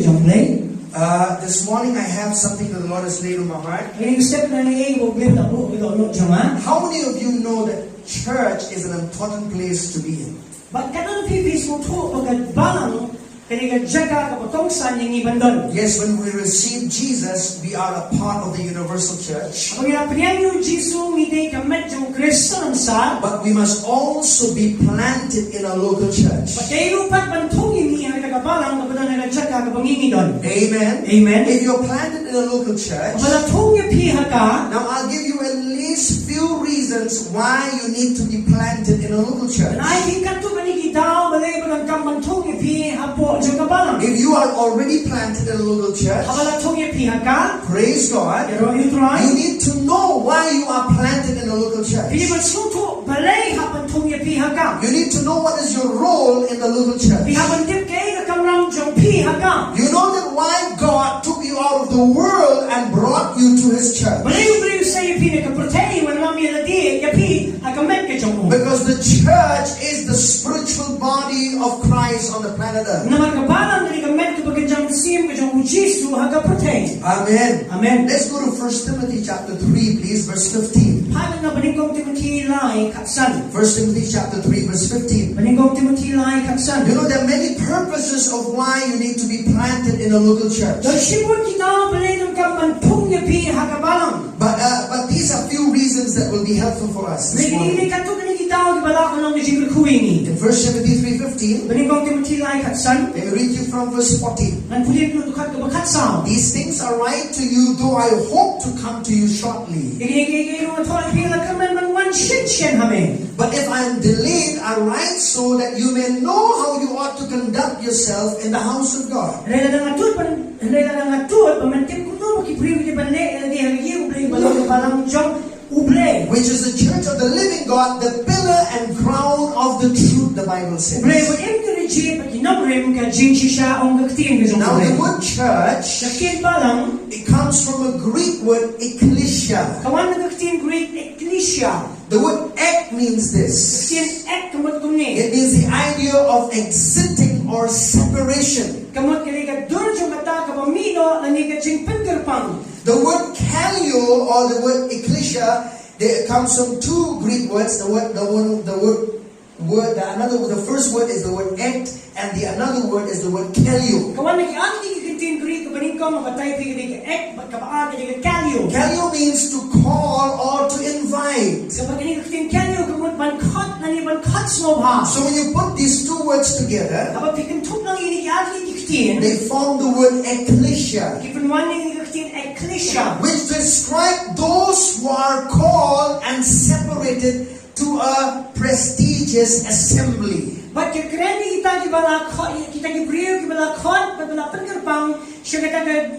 trong play. This morning I have something that the Lord has laid on my heart. Cái step này anh một bên là bộ cái độ nội trong á. How many of you know that church is an important place to be in? But kanan pipis mo to pagkat balang kaya jaga kapatong san yung ibandon. Yes, when we receive Jesus, we are a part of the universal church. Ang pinanyo Jesu mite kamet yung Kristo sa. But we must also be planted in a local church. Pagkayo pat bantong ini ang kagabalang kapatong na jaga kapangingin don. Amen. Amen. If you're planted in a local church, Balatong yung piha ka. now I'll give you at least few reasons why you need to be planted in a local church. Ay hingkat to kanigi daw balay balang bantong yung piha po yung kabalang. If you are already planted in a local church, Balatong yung piha ka. praise God. Pero you try. You need to know why you are planted in a local church. Pilipan suto balay hapantong yung piha ka. You need to know what is your role in the local church. Pihapan dip kay kakamram yung piha ka. You know that why God took you out of the world and brought you to His church. Baliw sa yung pinakaprotay when mami ladi yapi hakamet ka yung Because the church is the spiritual body of Christ on the planet Earth. naman kabalang na kamet ka pagkajang sim ka yung Jesu hakaprotay. Amen. Amen. Let's go to 1 Timothy chapter 3, please, verse 15. Paano na baningkong Timothy lai katsan? 1 Timothy chapter 3, verse 15. Baningkong Timothy lai katsan. You know, there are many purposes of why you need to be planted in a local church. Dahil sibon kita balay ng kampantong yapi hakabalang. But these are few reasons that will be helpful for us this morning. Nagigili ka to kanigitaw gibalakon ng nagigil kuwingi. In 1 Timothy 3:15, Baningkong Timothy lai katsan. let me read you from verse 14. Ang pulit ng dukat ka bakatsaw. These things are right to you, though I hope to come to you shortly. Igigigil ng atol pila kaman man wan shen hame. But if I am delayed, I write so that you may know how you ought to conduct yourself in the house of God. Hala lang atud pamantim ko to makipriwi di bande di hagi ublay balong balang jong ublay. Which is the church of the living God, the pillar and crown of the truth, the Bible says. Ublay what encourage pag inamrem ka jingshi siya ang gaktiin ka jong Now ublay. the word church, Sakit balang it comes from a Greek word, ekklesia. kawan na gaktiin Greek ecclesia. The word ek means this. Gaktiin ek kamot kumni. It means the idea of exiting or separation. Kamot kaliga dur jong kata kapamino na ni kajing penggerpang. The word kalio or the word ekklesia, it comes from two Greek words. The first word is the word ek, and the another word is the word kalio. Kawan na kian di gaktiin Greek kabaning ko mabatay pigi ek kapaan kaliga kalyo. Kalio means to call or to invite. Kapag ini gaktiin kalyo kamot bankot na ni bankot smobha. So when you put these two words together, Kapag pikentuk ng ini kian gaktiin. they form the word ekklesia, Given one yung gaktiin ecclesia. which describe those who are called and separated to a prestigious assembly. But kikreni kita kita gibriyo gibalakot babala penggerpang siya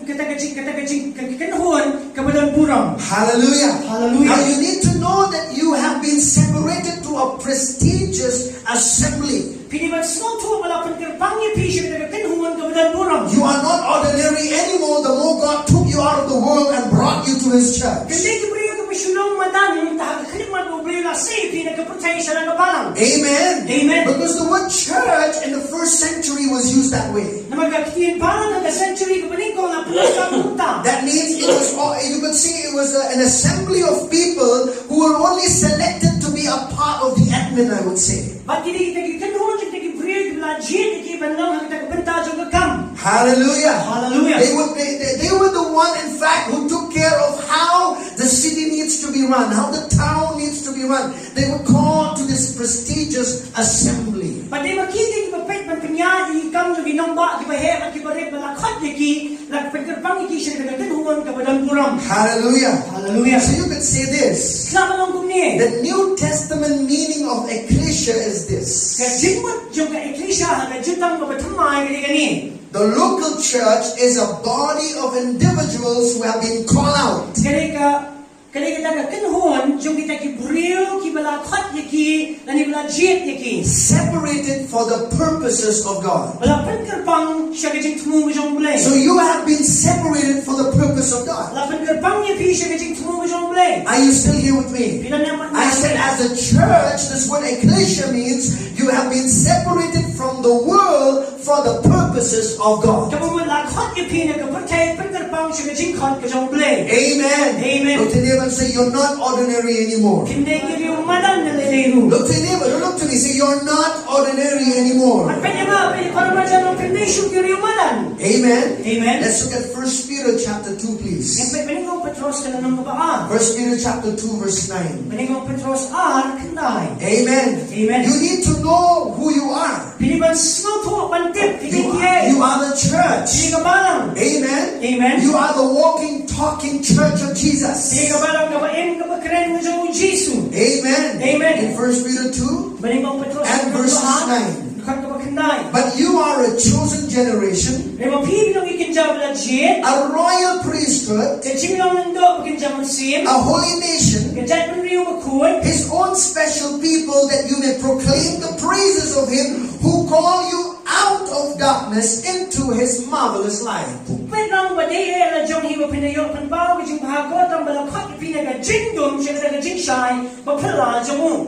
katagajing kakenhuan kabalang burang. Hallelujah. Hallelujah. Now you need to know that you have been separated to a prestigious assembly. Piniban snow to bala penggerpang niya pi siya kakenhuan kabalang burang. You are not ordinary anymore the more God took you out of the world and brought you to His church. Kasi gibriyo kapisulong madan tahag kaliman gibriyo na say pinagkapatay siya ng kabalang. Amen. Amen. Because the word church in the first century was used that way. Na magkaktiin parang ng century kabaling ko na pumunta. That means it was, you could see it was an assembly of people who were only selected to be a part of the admin, I would say. But hindi kanuhon yung nag-ibrig lajit ikibanlang ang tagbenta yung gagam. Hallelujah. Hallelujah. They were the one, in fact, who took care of how the city needs to be run, how the town needs to be run. They were called to this prestigious assembly. Pati makita yung mapait man kanya ikam yung ginomba kibahe at kibarek malakot yaki nagpagkarbang iki siya nagkanuhon kabalang puram. Hallelujah. Hallelujah. So you could say this. Sama lang kumni. The New Testament meaning of ecclesia is this. Kaya jingmot yung ka-ecclesia na jutang mabatamay gani. The local church is a body of individuals who have been called out. Kaya kita kanuhon yung kita kibriyo kibalakot yaki nanibala jet yaki. Separated for the purposes of God. Wala pagkarbang siya kajing tumumo yung bulay. So you have been separated for the purpose of God. Wala pagkarbang niya pi siya kajing tumumo yung bulay. Are you still here with me? I said as a church, this word ecclesia means you have been separated from the world for the purpose purposes of God. Amen. Amen. Look to your neighbor and say, you're not ordinary anymore. Look to your neighbor, don't look to me, say, you're not ordinary anymore. Amen. Amen. Let's look at 1 Peter chapter 2, please. 1 Peter chapter 2, verse 9. Amen. Amen. You need to know who you are. You are the church. Amen. Amen. You are the walking, talking church of Jesus. Amen. Amen. In 1 Peter 2 and verse 9. But you are a chosen generation, a royal priesthood, a holy nation, His own special people, that you may proclaim the praises of Him who called you out of darkness into His marvelous light.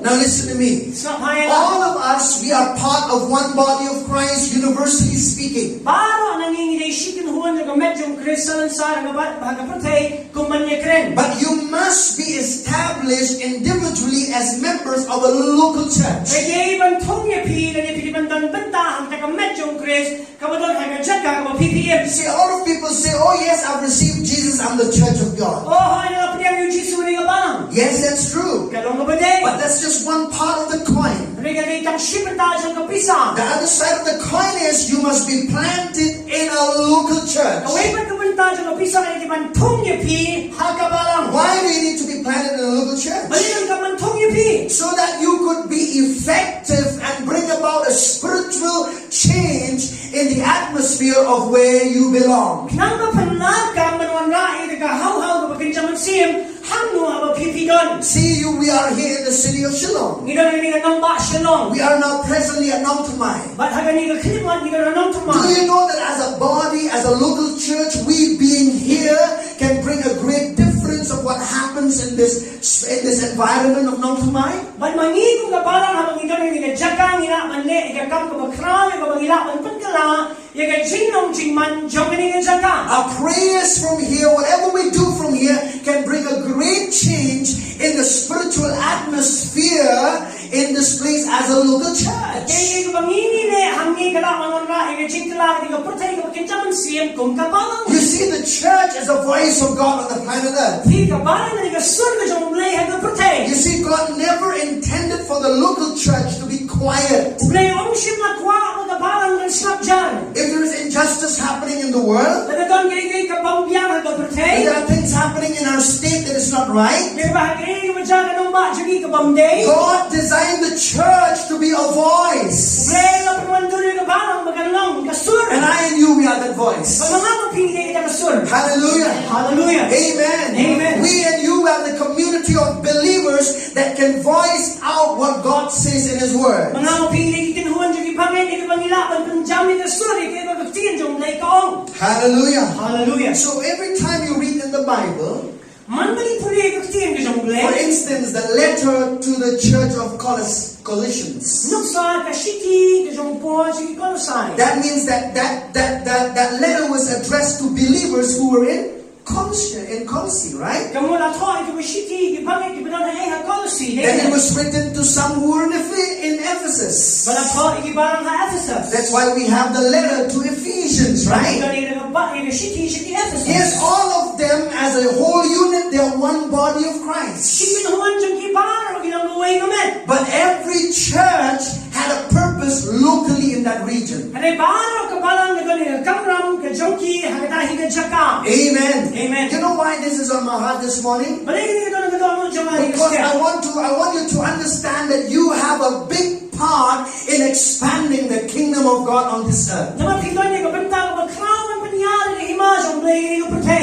Now listen to me. All of us, we are part of one body of Christ, universally speaking. But you must be established individually as members of a local church. See, a lot of people say, oh yes, I've received Jesus, I'm the church of God. Yes, that's true. But that's just one part of the coin. The other side of the coin is you must be planted in a local church. Why do you need to be planted in a local church? So that you could be effective and bring about a spiritual change in the atmosphere of where you belong. See, we are here in the city of Shillong. We are now presently at Nongtamai. Do you know that as a body, as a local church, we being here can bring a great difference of what happens in this environment of Nongtamai? Our prayers from here, whatever we do from here, can bring a great change in the spiritual atmosphere in this place as a local church. You see, the church is the voice of God on the planet Earth. You see, God never intended for the local church to be quiet. If there is injustice happening in the world, if there are things happening in our state that is not right, God designed the church to be a voice. And I and you, we are that voice. Hallelujah. Hallelujah. Amen. Amen. We and you are the community of believers that can voice out what God says in His Word. Hallelujah. Hallelujah. So every time you read in the Bible, for instance, the letter to the church of Colossians, that means that letter was addressed to believers who were in Khasi, right? Then it was written to some who were in Ephesus. That's why we have the letter to Ephesians, right? Yes, all of them as a whole unit, they are one body of Christ. But every church had a purpose locally in that region. Amen. Amen. You know why this is on my heart this morning? Because I want you to understand that you have a big part in expanding the kingdom of God on this earth.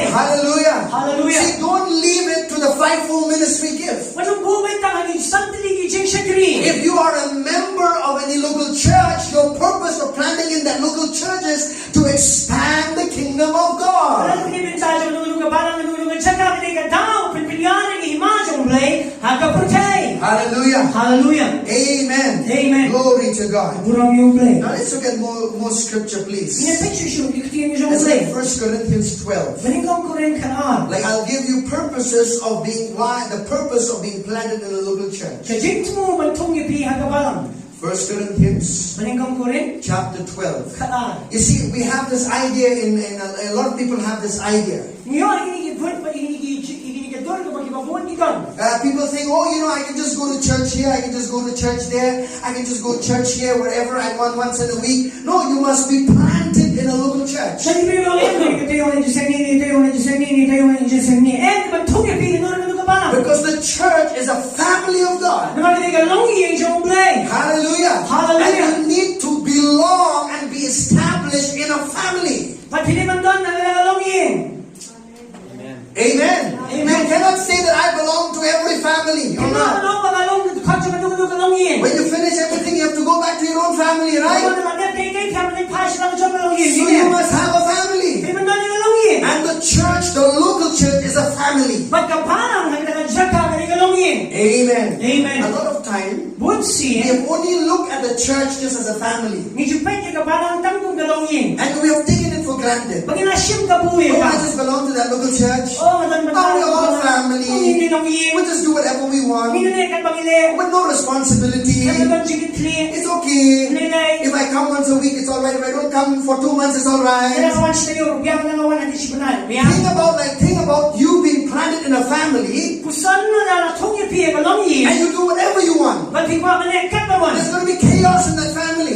Hallelujah. Hallelujah. See, don't leave it to the fivefold ministry gift. If you are a member of any local church, your purpose of planting in that local church is to expand the kingdom of God. Hallelujah. Hallelujah. Amen. Amen. Glory to God. Burang yung play. Now let's look at more scripture, please. Ina picture show diktiyan yung Let's play. look at 1 Corinthians 12. Maningkong Korean kanaan. Like I'll give you purposes of being the purpose of being planted in a local church. Kajing mo mantong ipi hagabalang. 1 Corinthians Maningkong Korean chapter 12. kanaan. You see, we have this idea in a lot of people have this idea. Ngayon inikidwon pa inikidor ko magibabon ikon. People think, oh, I can just go to church here, I can just go to church there, I can just go to church here, wherever I want once in a week. No, you must be planted in a local church. Sa ibig sabihin, ito yung Jisengini, ito yung Jisengini, ito yung Jisengini. And mantong ipi no rin kabalang. Because the church is a family of God. Hallelujah. Hallelujah. And you need to belong and be established in a family. Amen. You cannot say that I belong to every family. Or not. When you finish everything, you have to go back to your own family, right? So you must have a family. And the church, the local church, is a family. Amen. Amen. A lot of time, we have only looked at the church just as a family. And we have taken it for granted. Oh, I just belong to that local church. Oh, we're all family. We just do whatever we want. With no responsibility. It's okay. If I come once a week, it's alright. If I don't come for 2 months, it's alright. Think about you being planted in a family. And you do whatever you want. There's going to be chaos in that family.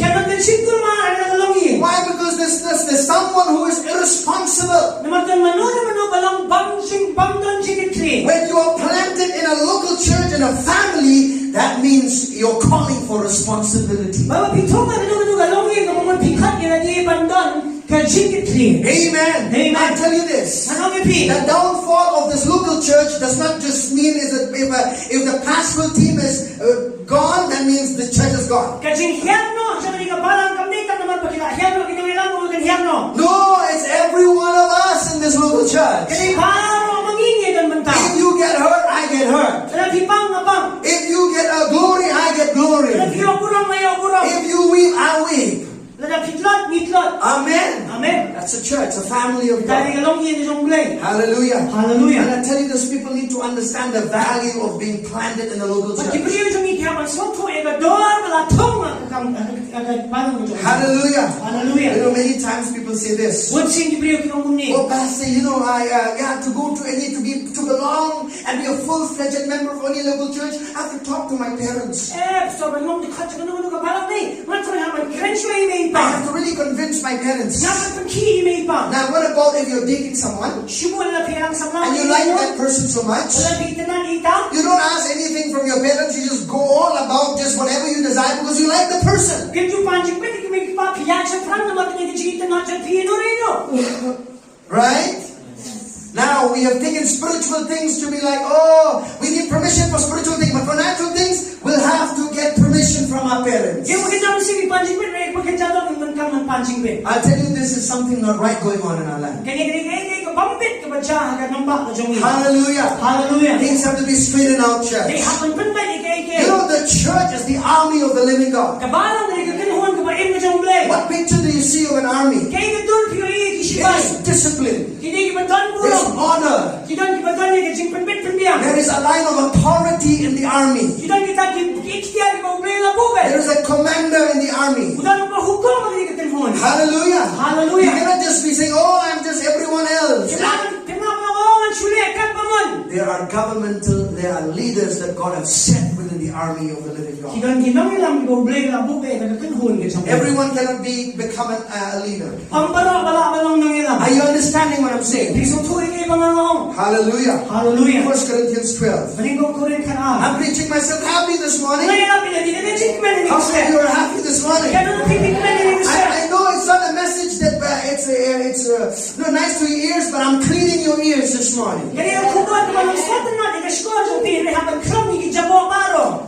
Why? Because there's someone who is irresponsible. When you are planted in a local church, in a family, that means you're calling for responsibility. Amen. Amen. I tell you this. The downfall of this local church does not just mean if the pastoral team is gone, that means the church is gone. No, it's every one of us in this local church. If you get hurt, I get hurt. If you get glory, I get glory. If you weep, I weep. Amen. Amen. That's a church, a family of God. Hallelujah. Hallelujah. And I tell you this, people need to understand the value of being planted in a local church. Hallelujah. Hallelujah. Many times people say this. Oh, Pastor, I need to belong and be a full-fledged member of any local church. I have to talk to my parents. I have to really convince my parents. Now, what about if you're dating someone and you like that person so much? You don't ask anything from your parents. You just go all about just whatever you desire because you like the person. Right? Now, we have taken spiritual things to be like, oh, we need permission for spiritual things. But for natural things, we'll have to get permission from our parents. I'll tell you, this is something not right going on in our land. Hallelujah. Things have to be straightened out, church. The church is the army of the living God. What picture do you see of an army? There's discipline. There's honor. There is a line of authority in the army. There is a commander in the army. Hallelujah. You cannot just be saying, oh, I'm just everyone else. There are leaders that God has set within the army of the living God. Everyone cannot become a leader. Are you understanding what I'm saying? Hallelujah. 1 Corinthians 12. I'm preaching myself happy this morning. How many of you are happy this morning? I know it's not a message that it's nice to your ears, but I'm cleaning your ears this morning.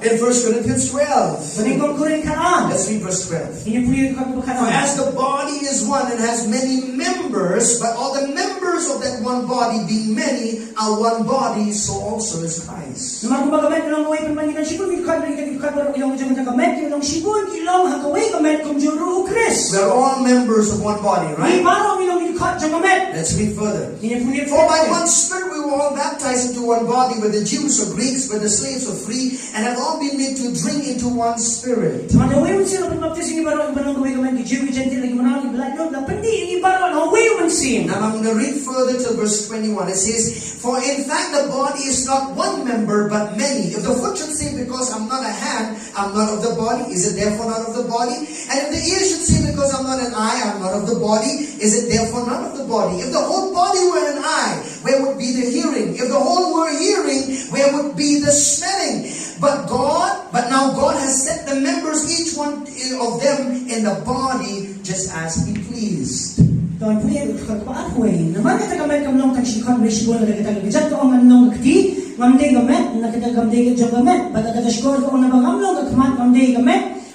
In 1 Corinthians 12. Let's read verse 12. For as the body is one and has many members, but all the members members of that one body, being many, are one body, so also is Christ. We are all members of one body, right? Let's read further. For by one Spirit we were all baptized into one body, whether Jews or Greeks, whether slaves or free, and have all been made to drink into one Spirit. Now I'm going to read further to verse 21. It says, for in fact the body is not one member, but many. If the foot should say, because I'm not a hand, I'm not of the body, is it therefore not of the body? And if the ear should say, because I'm not an eye, I'm not of the body, is it therefore not of the body? If the whole body were an eye, where would be the hearing? If the whole were hearing, where would be the smelling? But now God has set the members, each one of them, in the body, just as He pleased.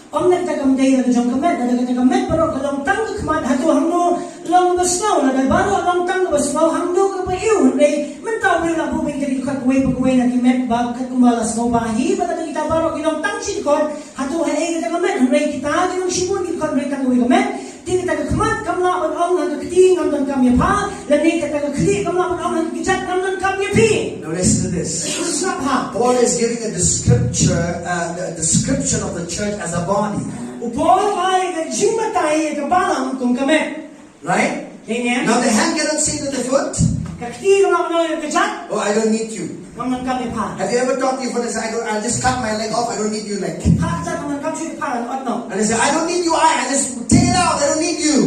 Om nak tagam day na jong kamet na tagamet pero kalong tang kamat hatu hamno long basnaw na baro long tang basnaw hamno ka pa iu nay mentaw ni la bubing jadi kat kuwe na kimet bag kat kumalas mo bahi bata kita baro kilong tang sikon hatu hae ka tagamet nay kita kilong sipon kita nay tang kuwe kamet tin kita kamat kamla on ong na kati ngam dan kam ya pa lani kita kli kamla on ong na kijat ngam dan kam ya pi. Now listen to this. Paul is giving a description of the church as a body. Right? Now the hand cannot say to the foot, oh, I don't need you. Have you ever talked to your foot and said, I'll just cut my leg off, I don't need your leg? And they say, I don't need you, I just take it out, I don't need you.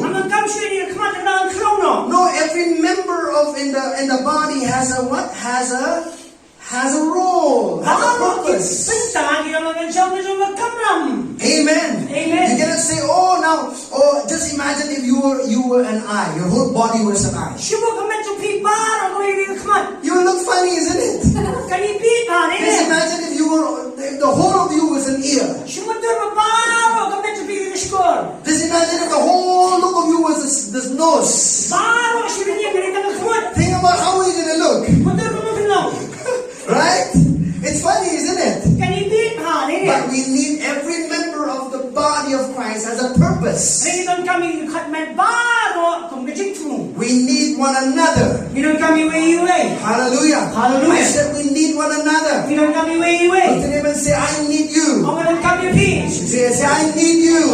No, every member in the body has a what? Has a role, has a purpose. Amen. You cannot say, just imagine if you were an eye, your whole body was an eye. You will look funny, isn't it? Just imagine if the whole of you was an ear. Just imagine if the whole look of you was this nose. Think about how we're going to look. Right? It's funny, isn't it? But we need every member of the body of Christ as a purpose. We need one another. Hallelujah. I said we need one another. Look at him and say, I need you. Say, I need you.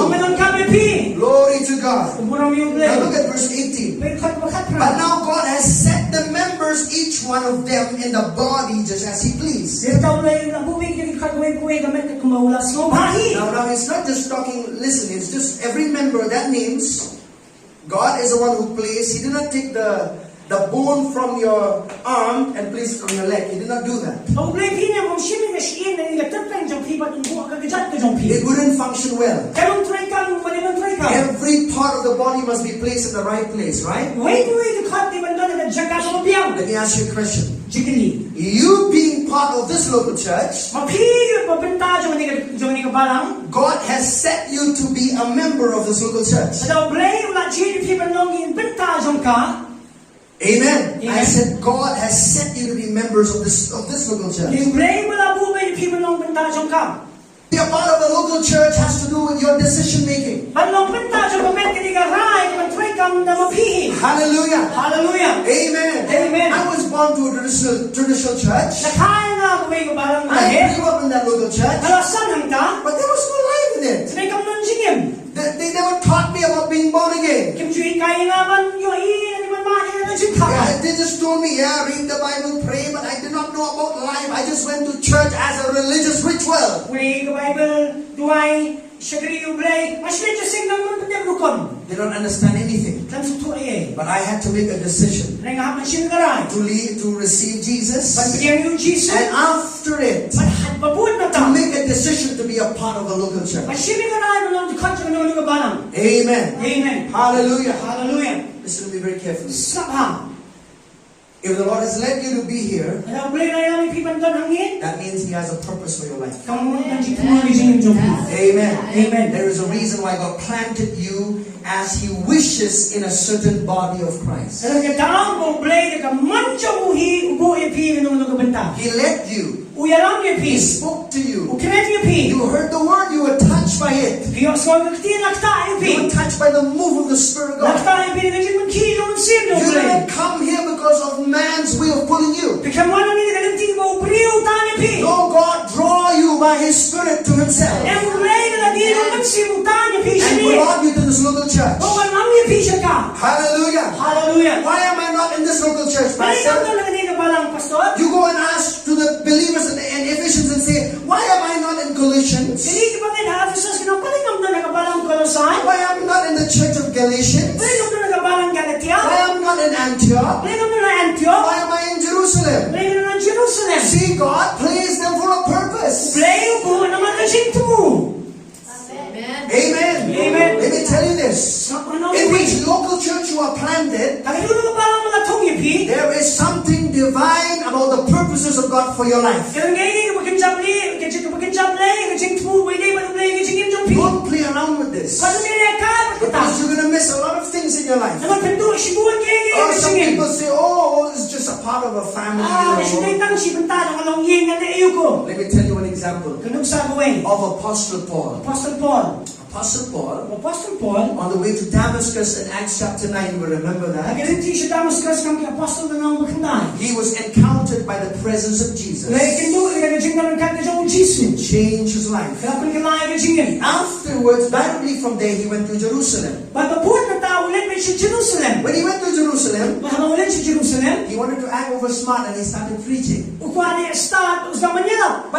Glory to God. Now look at verse 18. But now God has set the members, each one of them, in the body just as He pleased. Now it's not just talking, listen, it's just every member. That means God is the one who placed. He did not take the bone from your arm and place it on your leg. He did not do that. It wouldn't function well. Every part of the body must be placed in the right place, right? Let me ask you a question. You being part of this local church, God has set you to be a member of this local church. Amen. I said God has set you to be members of this local church. Be a part of the local church has to do with your decision making. Hallelujah. Amen. I was born to a traditional church. I grew up in that local church. But there was no life in it. They never taught me about being born again. They just told me, read the Bible, pray, but I did not know about life. I just went to church as a religious ritual. They don't understand anything. But I had to make a decision to receive Jesus, and after it, to make a decision to be a part of a local church. Amen. Hallelujah. Listen to me very carefully. If the Lord has led you to be here, that means He has a purpose for your life. Amen. There is a reason why God planted you as He wishes in a certain body of Christ. He led you. He spoke to you. You heard the word, you were touched by it. You were touched by the move of the Spirit of God. You didn't come here because of man's way of pulling you. No, God draw you by His Spirit to Himself. And brought you to this local church. Hallelujah. Hallelujah. Why am I not in this local church, Pastor? You go and ask to the believers in Ephesians and say, why am I not in Colossians? Why am I not in the church of Galatians? Why am I not in Antioch? Why am I in Jerusalem? See, God placed them for a purpose. Amen. Amen. Let me tell you this. In which local church you are planted, there is something divine about the purposes of God for your life. Don't play around with this, because you're going to miss a lot of things in your life. Or some people say, oh, it's just a part of a family. Let me tell you an example of Apostle Paul. Apostle Paul, on the way to Damascus in Acts chapter 9, you will remember that. He was encountered by the presence of Jesus. It changed his life. Afterwards, directly from there, he went to Jerusalem. When he went to Jerusalem, he wanted to act over smart and he started preaching. But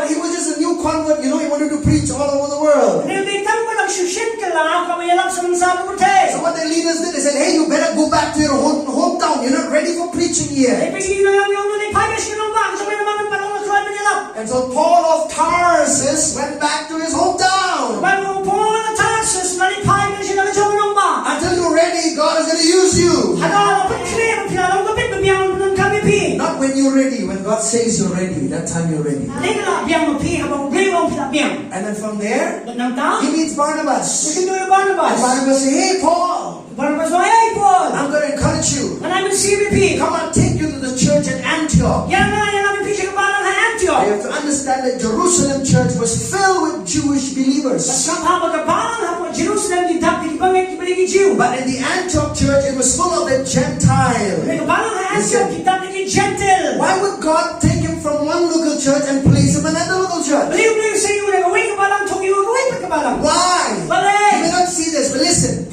he was just a new convert, he wanted to preach all over the world. So what the leaders did, they said, hey, you better go back to your hometown. You're not ready for preaching here. And so Paul of Tarsus went back to his hometown. Until you're ready, God is going to use you. Not when you're ready. When God says you're ready, that time you're ready. And then from there, he meets Barnabas. And Barnabas says, hey Paul, I'm going to encourage you. Come on, take you to the church in Antioch. You have to understand that Jerusalem church was filled with Jewish believers. But in the Antioch church, it was full of the Gentiles. Why would God take him from one local church and place him in another local church? Why? You may not see this, but listen.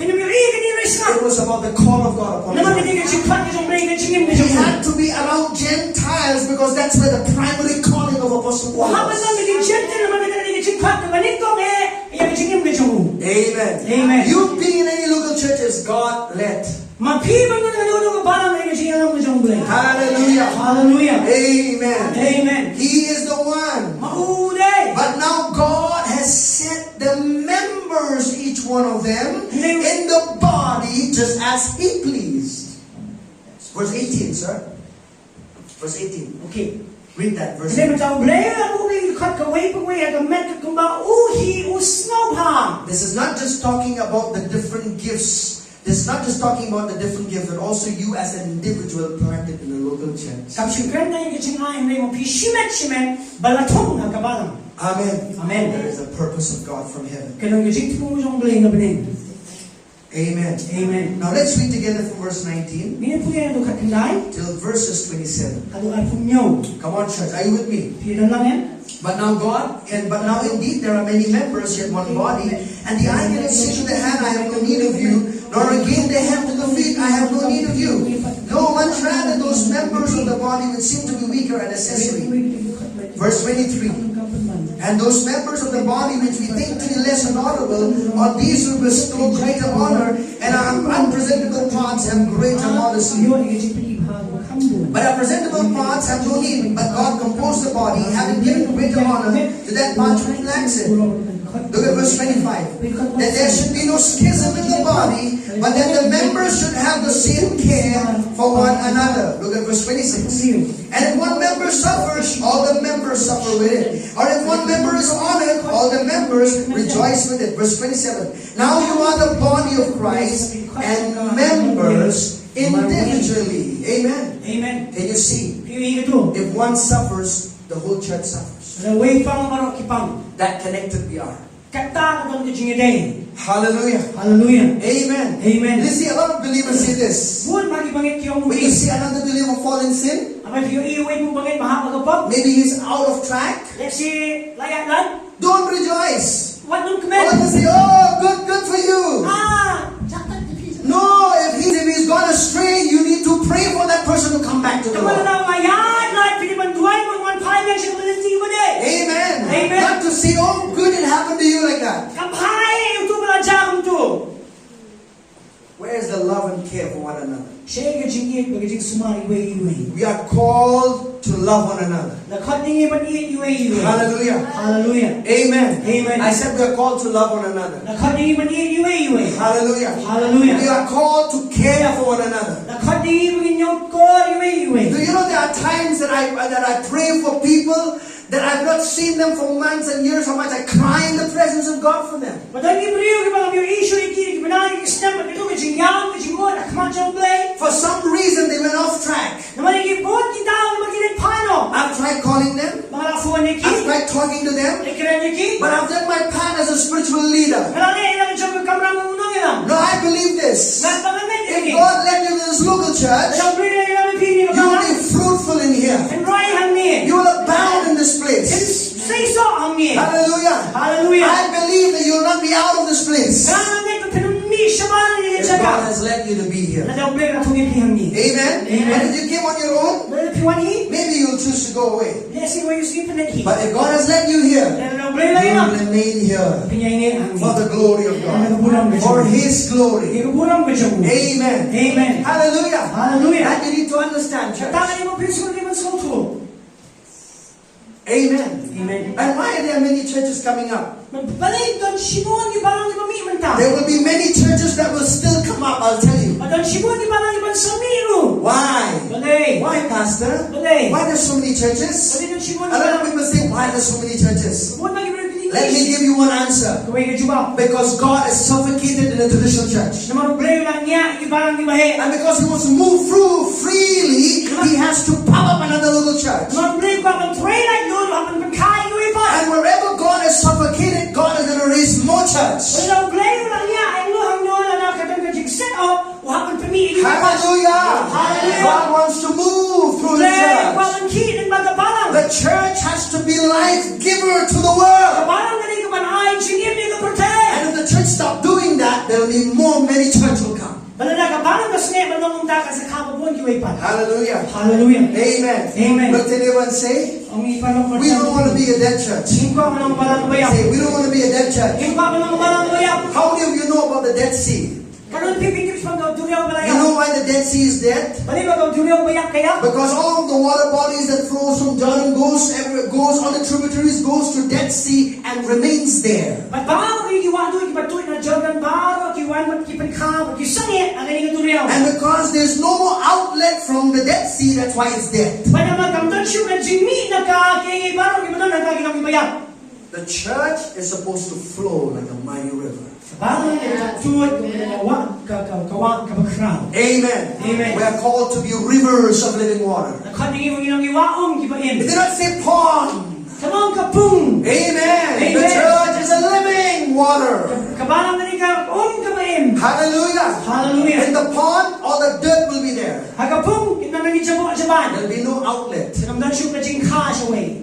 It was about the call of God upon his life. He had to be around Gentiles because that's where the primary calling of Apostle Paul was. Amen. Amen. You being in any local church is God-led. Hallelujah. Hallelujah. Amen. Amen. He is the one. But now God has set the members, each one of them, in the body just as He pleased. Verse 18, sir. Verse 18. Okay. Read that verse. This is not just talking about the different gifts. This is not just talking about the different gifts, but also you as an individual planted in a local church. Amen. Amen. There is a purpose of God from heaven. Amen. Amen. Now let's read together from verse 19 till verses 27. Come on, church, are you with me? But now indeed there are many members, yet one body. And the eye cannot say to the hand, I have no need of you, nor again the hand to the feet, I have no need of you. No, much rather those members of the body which seem to be weaker and accessory. Verse 23. And those members of the body which we think to be less honorable, on these who bestow greater honor, and our unpresentable parts have greater modesty. But our presentable parts have no need, but God composed the body, having given greater honor to that part which lacks it. Look at verse 25. That there should be no schism in the body, but that the members should have the same care for one another. Look at verse 26. And if one member suffers, all the members suffer with it. Or if one member is honored, all the members rejoice with it. Verse 27. Now you are the body of Christ and members individually. Amen. Amen. Can you see? If one suffers, the whole church suffers. That connected we are. Hallelujah. Hallelujah. Amen. Amen. You see, a lot of believers say this. When you see another believer fall in sin, maybe he's out of track, don't rejoice. Or just say, oh, good for you. No, if he's gone astray, you need to pray for that person to come back to the Lord. Amen. Amen. Not to say, oh, good, it happened to you like that. Where is the love and care for one another? We are called to love one another. Hallelujah. Hallelujah. Amen. Amen. I said we are called to love one another. Hallelujah. Hallelujah. We are called to care for one another. Do you know there are times that I pray for people that I've not seen them for months and years, how much I cry in the presence of God for them. For some reason they went off track. I've tried calling them. I've tried talking to them. But I've done my part as a spiritual leader. No, I believe this. If God led you to this local church, you will be fruitful in here. You will abound in this place. Hallelujah. Hallelujah. I believe that you will not be out of this place. If God has led you to be here. Amen. Amen. And if you came on your own, maybe you'll choose to go away. But if God has led you here, you will remain here for the glory of God, for His glory. Amen. Amen. Hallelujah. Hallelujah. And you need to understand, church. Amen. Amen. And why are there many churches coming up? There will be many churches that will still come up, I'll tell you. Why? Why, Pastor? Why there's so many churches? A lot of people say, why there's so many churches? Let me give you one answer. Because God is suffocated in the traditional church. And because He wants to move through freely, He has to pop up another little church. And wherever God is suffocated, God is going to raise more church. Hallelujah. God wants to move through the church. The church has to be life giver to the world. And if the church stop doing that, there will be many churches will come. Hallelujah. Hallelujah. Amen. Amen. Look to anyone say, we don't want to be a dead church. Say, we don't want to be a dead church. How many of you know about the Dead Sea? You know why the Dead Sea is dead? Because all the water bodies that flows from Jordan goes on the tributaries, goes to Dead Sea and remains there. And because there's no more outlet from the Dead Sea, that's why it's dead. The church is supposed to flow like a mighty river. Amen. Amen. We are called to be rivers of living water. It did not say pond. Amen. The church is a living water. Hallelujah. In the pond, all the dirt will be there. There will be no outlet.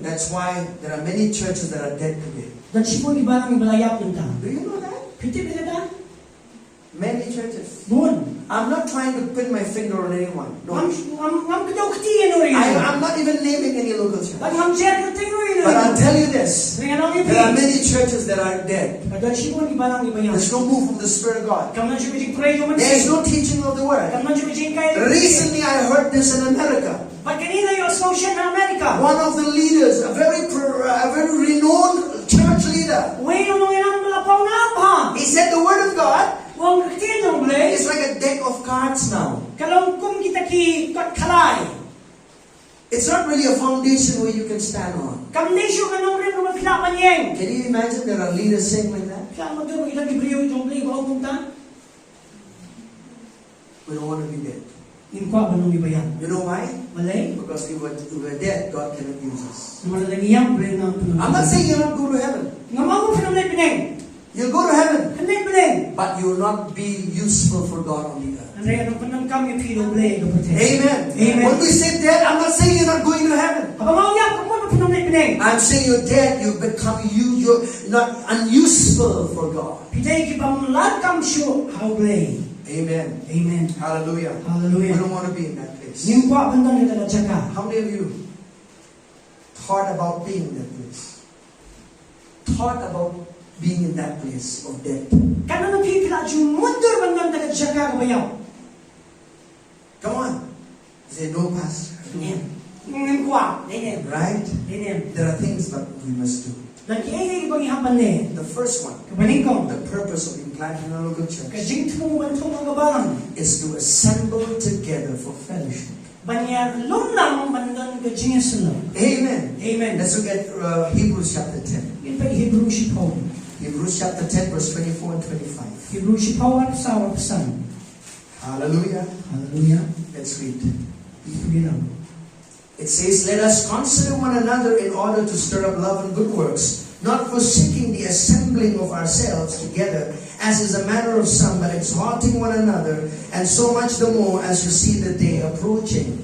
That's why there are many churches that are dead today. Do you know that? Many churches. I'm not trying to pin my finger on anyone. No. I'm not even naming any local church. But I'll tell you this. There are many churches that are dead. There's no move from the Spirit of God. There's no teaching of the Word. Recently I heard this in America. One of the leaders, a very renowned church leader, he said the Word of God is like a deck of cards now. It's not really a foundation where you can stand on. Can you imagine there are leaders saying like that? We don't want to be dead. You know why? Because if we're dead, God cannot use us. I'm not saying you'll not go to heaven. You'll go to heaven, but you will not be useful for God on the earth. Amen. When we say dead, I'm not saying you're not going to heaven. I'm saying you're dead, you've become you're not unuseful for God. Amen. Amen. Hallelujah. Hallelujah. We don't want to be in that place. How many of you thought about being in that place? Thought about being in that place of death? Come on. Say, no, Pastor. Right? There are things that we must do. The first one, the purpose of being planted in a local church is to assemble together for fellowship. Amen. Amen. Let's look at Hebrews chapter 10. Hebrews chapter 10 verse 24 and 25. Hallelujah. Hallelujah. Let's read. It says, let us consider one another in order to stir up love and good works, not forsaking the assembling of ourselves together, as is a manner of some, but exhorting one another, and so much the more as you see the day approaching.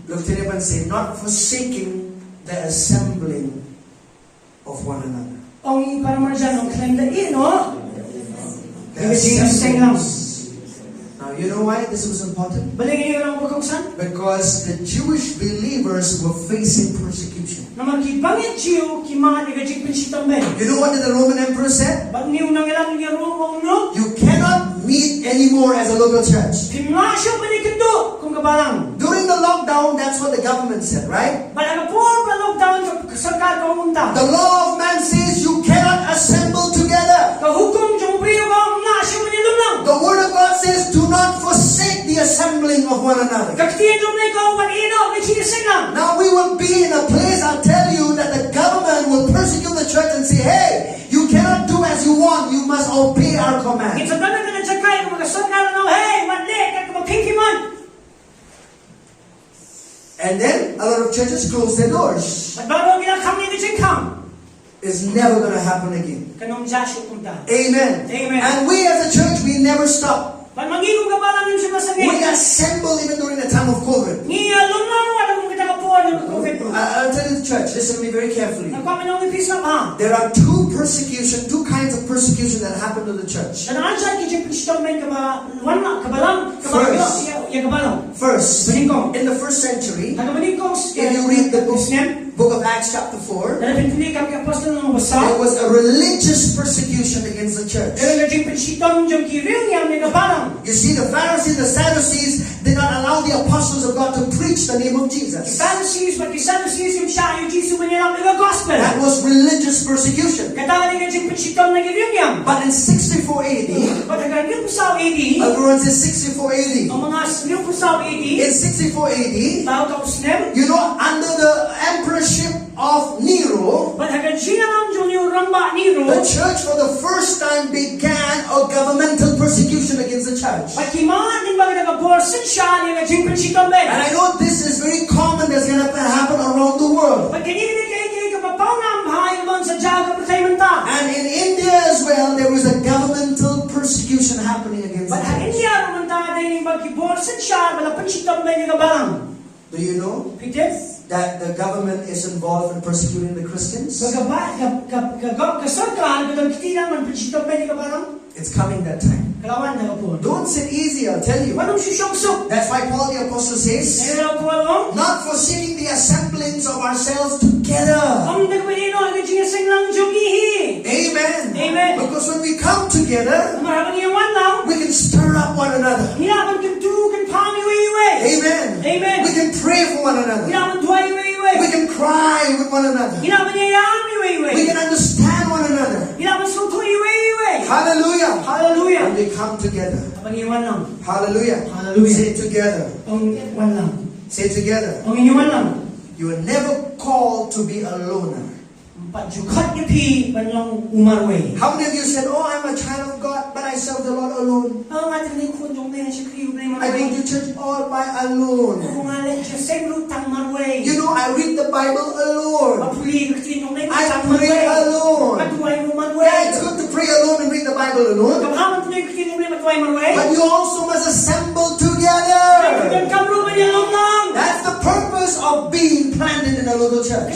Look to them and say, not forsaking the assembling of one another. Now, you know why this was important? Because the Jewish believers were facing persecution. You know what the Roman emperor said? You cannot meet anymore as a local church. During the lockdown, that's what the government said, right? The law of man says you cannot assemble together. The word of God says do not forsake the assembling of one another. Now we will be in a place, I'll tell you, that the government will persecute the church and say, hey, you cannot do as you want, you must obey our command. And then a lot of churches close their doors. It's never going to happen again. Amen. And we as a church, we never stop. We assemble even during the time of COVID. I'll tell you the church, listen to me very carefully. There are two kinds of persecution that happen to the church. First, in the first century, if you read the book of Acts chapter 4, there was a religious persecution against the church. You see, the Pharisees, the Sadducees did not allow the apostles of God to preach the name of Jesus. That was religious persecution. But in 64 AD, everyone says 64 AD. In 64 AD, you know, under the emperorship of Nero, the church for the first time began a governmental persecution against the church. And I know this is very common, that's going to happen around the world. And in India as well, there was a governmental persecution happening against the church. Do you know that the government is involved in persecuting the Christians? It's coming that time. Don't sit easy, I'll tell you. That's why Paul the Apostle says, not forsaking the assemblings of ourselves together. Amen. Because when we come together, we can stir up one another. Amen. We can pray for one another. We can cry eye with one another. We can understand one another. Hallelujah. Hallelujah. When we come together. Hallelujah. Hallelujah. Say together. Say together. You were never called to be a loner. How many of you said, oh, I'm a child of God, but I serve the Lord alone. I go to church all by alone. You know, I read the Bible alone. I pray alone. Yeah, it's good to pray alone and read the Bible alone. But you also must assemble together. That's the purpose of being planted in a local church.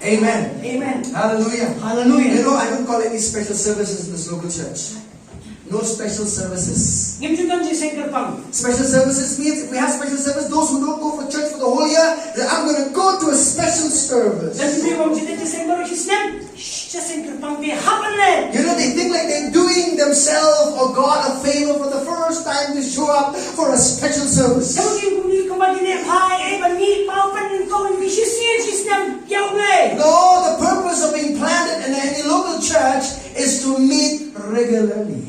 Amen. Amen. Hallelujah. Hallelujah. You know, I don't call any special services in this local church. No special services. Special services means if we have special service, those who don't go for church for the whole year, then I'm going to go to a special service. You know, they think like they're doing themselves or God a favor for the first time to show up for a special service. No, the purpose of being planted in any local church is to meet regularly.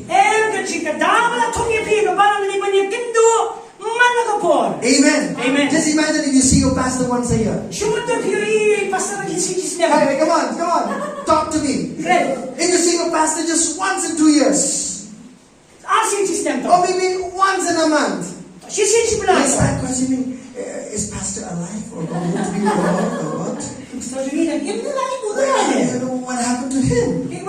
Amen. Amen. Just imagine if you see your pastor once a year. Hey, come on. Talk to me. If you see your pastor just once in 2 years. Or maybe once in a month. Let's start questioning, is pastor alive or going to be alive or what? What happened to him? You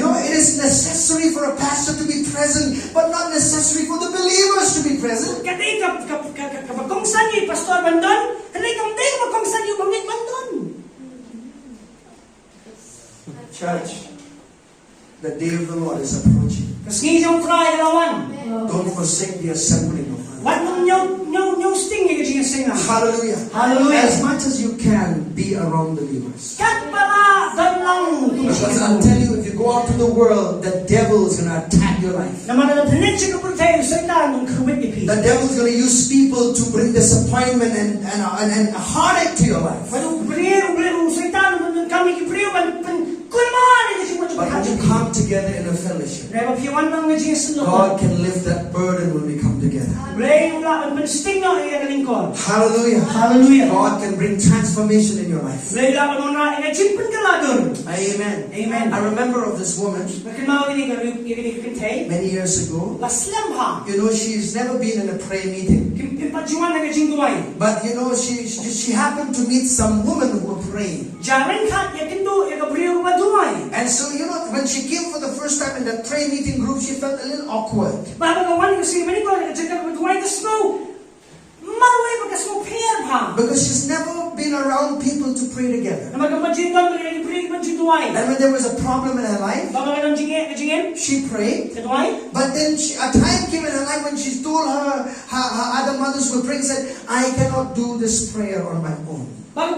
know, it is necessary for a pastor to be present, but not necessary for the believers to be present. Church, the day of the Lord is approaching. Don't forsake the assembling of Hallelujah. Hallelujah. As much as you can, be around believers. Because I'll tell you, if you go out to the world, the devil is going to attack your life. The devil is going to use people to bring disappointment and heartache to your life. But when you come together in a fellowship, God can lift that burden when we come together. Hallelujah. Hallelujah. God can bring transformation in your life. Amen. Amen. I remember of this woman many years ago. You know, she's never been in a prayer meeting. But you know, she happened to meet some women who were praying. And so, you know, when she came for the first time in that prayer meeting group, she felt a little awkward. Because she's never been around people to pray together. And when there was a problem in her life, she prayed. But then a time came in her life when she told her other mothers who were praying, said, I cannot do this prayer on my own. I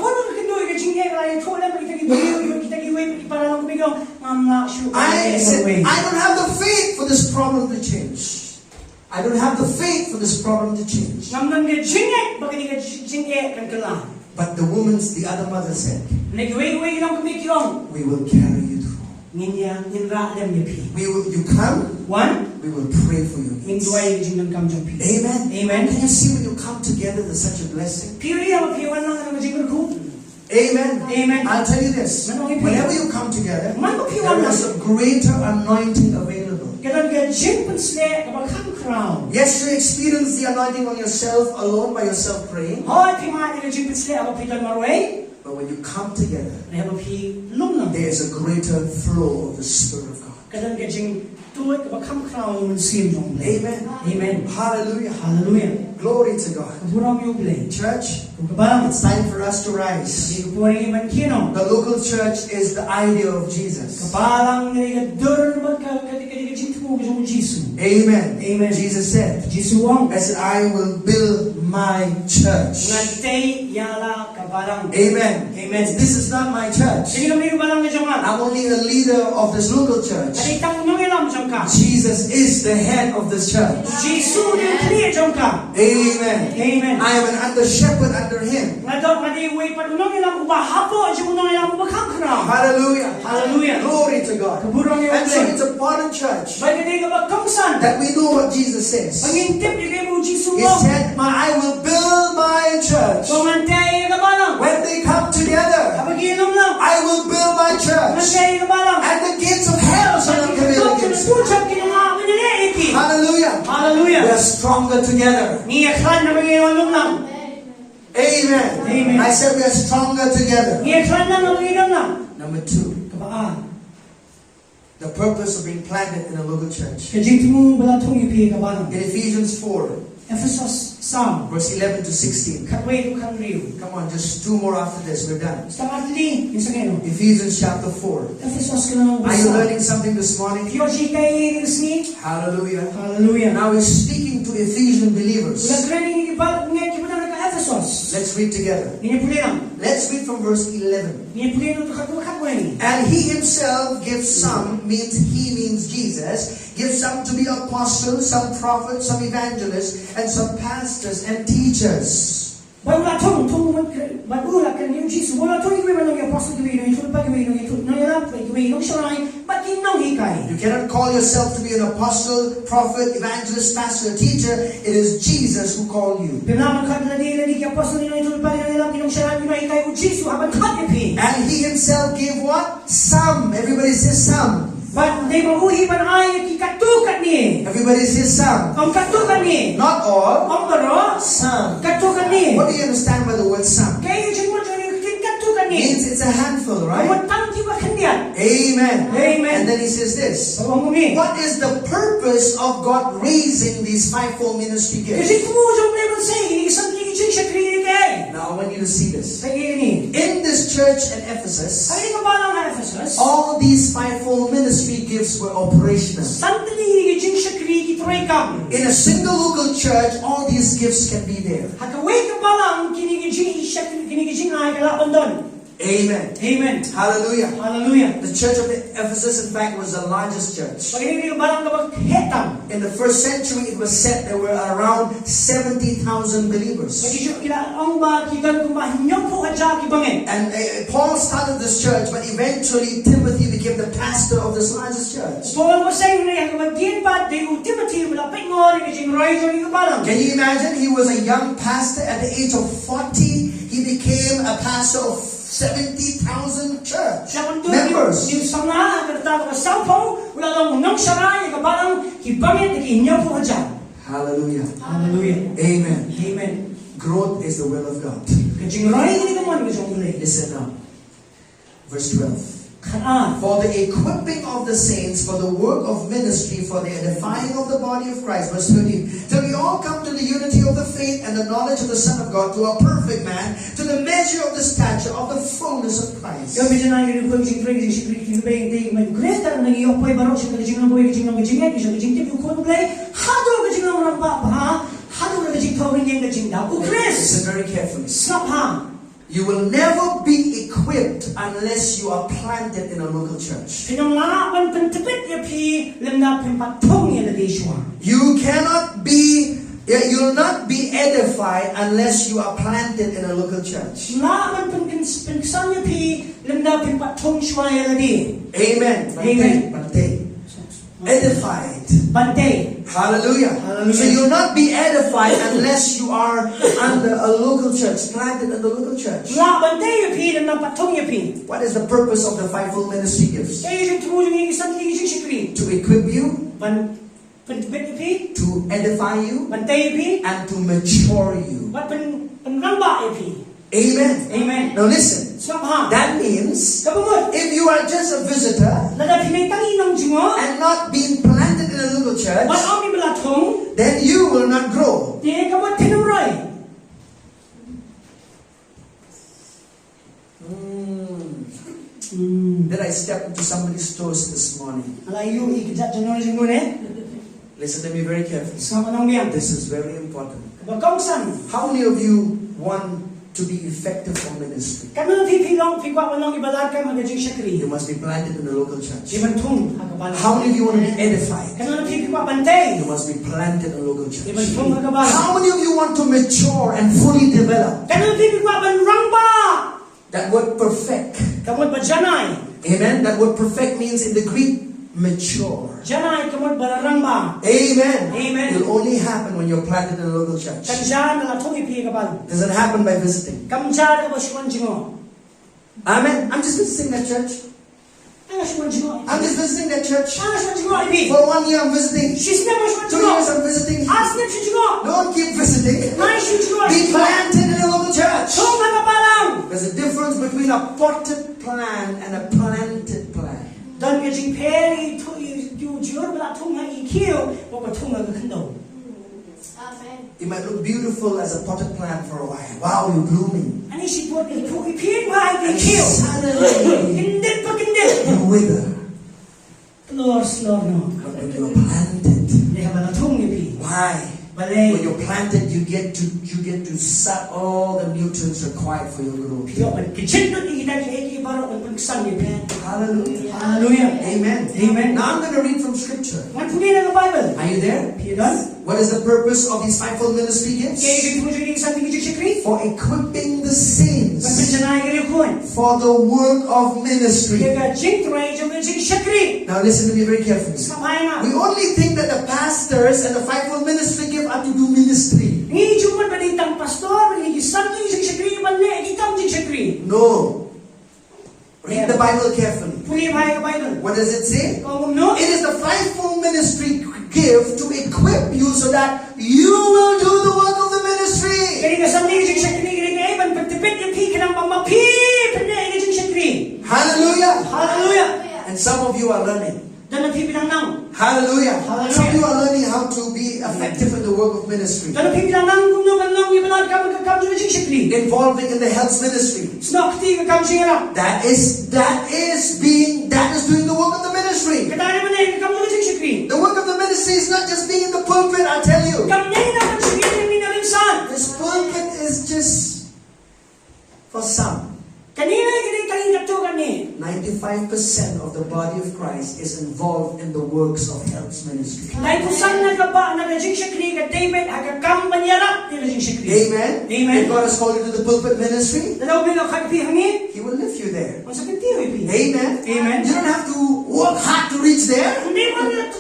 said, I don't have the faith for this problem to change. I don't have the faith for this problem to change. But the other mother said, we will carry you through. You come, we will pray for you. Amen. Amen. Can you see when you come together, there's such a blessing? Amen. Amen. I'll tell you this. Whenever you come together, there is a greater anointing available. Yes, you experience the anointing on yourself, alone by yourself praying. But when you come together, there is a greater flow of the Spirit of God. Amen. Amen. Hallelujah. Hallelujah. Glory to God. Church, it's time for us to rise. The local church is the idea of Jesus. Amen. Amen. Jesus said, I said, I will build my church. Amen. Amen. This is not my church. I'm only a leader of this local church. Jesus is the head of this church. Amen. Amen. I am an under shepherd under him. Hallelujah. Hallelujah. Glory to God. And so it's important, church, that we know what Jesus says. He said, I will build my church. When they come together, I will build my church. And the gates of hell shall not prevail against it. Hallelujah. Hallelujah. We are stronger together. Amen. Amen. I said we are stronger together. Number 2. The purpose of being planted in a local church. In Ephesians 4, verse 11 to 16. Come on, just 2 more after this, we're done. Ephesians chapter 4. Are you learning something this morning? Hallelujah. Hallelujah. Now he's speaking to Ephesian believers. Let's read together. Let's read from verse 11. And he himself gives some, he means Jesus, gives some to be apostles, some prophets, some evangelists, and some pastors and teachers. You cannot call yourself to be an apostle, prophet, evangelist, pastor, teacher. It is Jesus who called you. And he himself gave what? Some. Everybody says some. Everybody says some. Not all. Some. What do you understand by the word some? Means it's a handful, right? Amen. Amen. And then he says this. What is the purpose of God raising these fivefold ministry gifts? Now I want you to see this. In this church at Ephesus, all these fivefold ministry gifts were operational. In a single local church, all these gifts can be there. Amen. Amen. Hallelujah. Hallelujah. The church of Ephesus, in fact, was the largest church. In the first century, it was said there were around 70,000 believers. And Paul started this church, but eventually Timothy became the pastor of this largest church. Can you imagine? He was a young pastor at the age of 40. He became a pastor of 70,000 church members. Hallelujah. Hallelujah. Amen. Amen. Growth is the will of God. Listen now. Verse 12. For the equipping of the saints, for the work of ministry, for the edifying of the body of Christ. Verse 13. Till we all come to the unity of the faith and the knowledge of the Son of God, to a perfect man, to the measure of the stature of the fullness of Christ. Listen very carefully. You will never be equipped unless you are planted in a local church. You will not be edified unless you are planted in a local church. Amen. Amen. Edified. Hallelujah. Hallelujah. So you'll not be edified unless you are under a local church, planted in the local church. What is the purpose of the fivefold ministry gifts? To equip you, to edify you, and to mature you. Amen. Amen. Now listen. That means if you are just a visitor and not being planted in a local church, then you will not grow. Then I stepped into somebody's toes this morning. Listen to me very carefully. This is very important. How many of you want to be effective for ministry? You must be planted in the local church. How many of you want to be edified? You must be planted in a local church. How many of you want to mature and fully develop? That word perfect. Kamot ba janay? Amen. That word perfect means in the Greek mature. Janay kamot balarang ba? Amen. Amen. It will only happen when you're planted in a local church. Kanjan na thong ipi kapal. Doesn't happen by visiting. Kamjan ka ba shwan jingo? Amen. I'm just visiting that church. Ang shwan jingo. I'm just visiting that church. Ang shwan jingo ipi. For 1 year I'm visiting. She's never shwan 2 jingo. years I'm visiting. Asnep shwan jingo. Don't keep visiting. Ay shwan jingo. Be planted in a local church. Thong na palang. There's a difference between a potted plant and a planted plant. Dan ka jing peri tu yu jur bla thong ha ikio bo ka thong ka khando. Amen. It might look beautiful as a potted plant for a while. Wow, you're blooming. Ani si pot ipu ipi ma And ikio. suddenly Kindit pa kindit. you wither. Lord no. But when you're planted, Dia ba thong ipi. why? When Balay. you're planted, you get to suck all the nutrients required for your growth. Yo man kitchen do kita ki baro ang pagsang ipi. Hallelujah. Hallelujah. Amen. Amen. Now I'm going to read from Scripture. Man puli na Bible. Are you there? Pidon. What is the purpose of these fivefold ministry gifts? Kaya kita mo sa tingin sikri. For equipping the saints Panpenjanay ka kun. for the work of ministry. Kaya jing try jom sikri. Now listen to me very carefully. Samay na. We only think that the pastors and the fivefold ministry gift are to do ministry. Ni juman ba ditang pastor, ni santo yung sikri man le itam jing sikri. No. Read the Bible carefully. Puli ba ka Bible? What does it say? Kung no, It is the fivefold ministry gift to equip you so that you will do the work of the ministry. kaya nga santo yung sikri kaya ban pagtipid yung pi kanang mamapi pende yung sikri. Hallelujah. Hallelujah. And some of you are learning. Dan ang pipilang nang. Hallelujah. Hallelujah. Some of you are learning how to be effective in the work of ministry. Dan ang pipilang nang kung no man long ibalad ka magkakam yung sikri. Involving in the health ministry. Snok ti ka kam singa. That is doing the work of the ministry. Kadari man ay kam yung sikri. The work of the ministry is not just being in the pulpit, I tell you. Kam nay na man sikri ni na rin san. This pulpit is just for some. Kanina kini kato kani. 95% of the body of Christ is involved in the works of health ministry. Dahil kung saan nagaba, nagajing siya kini ka David, agakam banyarap, nilajing siya kini. Amen. Amen. If God has called you to the pulpit ministry, Dalaw bilang kagpi hangin, He will lift you there. kung sa kantiyo ipi. Amen. Amen. You don't have to work hard to reach there. Hindi mo na ito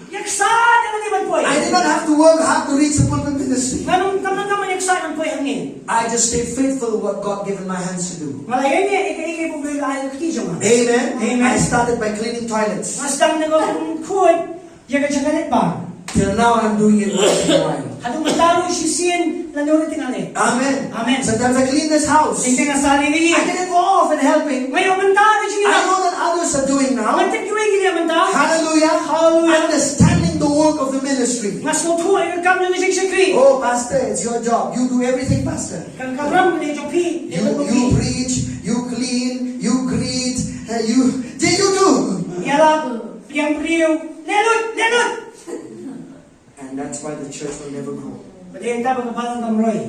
yaksad ang liman po I did not have to work hard to reach the pulpit ministry. Ganong naman yaksad ang po hangin. I just stayed faithful to what God given my hands to do. Malayan niya, ikay po bilang ayaw kakisyo nga. Amen. Amen. I started by cleaning toilets. Mas dang nagawang kuwan, yaga siya ganit ba? Till now I'm doing it once in a while. Hadong matalo siya siyan, lanunin tingali. Amen. Amen. Sometimes I clean this house. Hindi nga sali niya. I get involved in helping. Ngayon, mantalo siya. I know that others are doing now. Mantip yung hindi mantalo. Hallelujah. Hallelujah. Understanding the work of the ministry. Mas mutu ay kagam yung sikri. Oh, Pastor, it's your job. You do everything, Pastor. Kang kabram ni yung pi. You preach, you clean, you greet, you do. Yala, yang priyo, lenut. And that's why the church will never grow. Pati ka pagkapalang kamroy.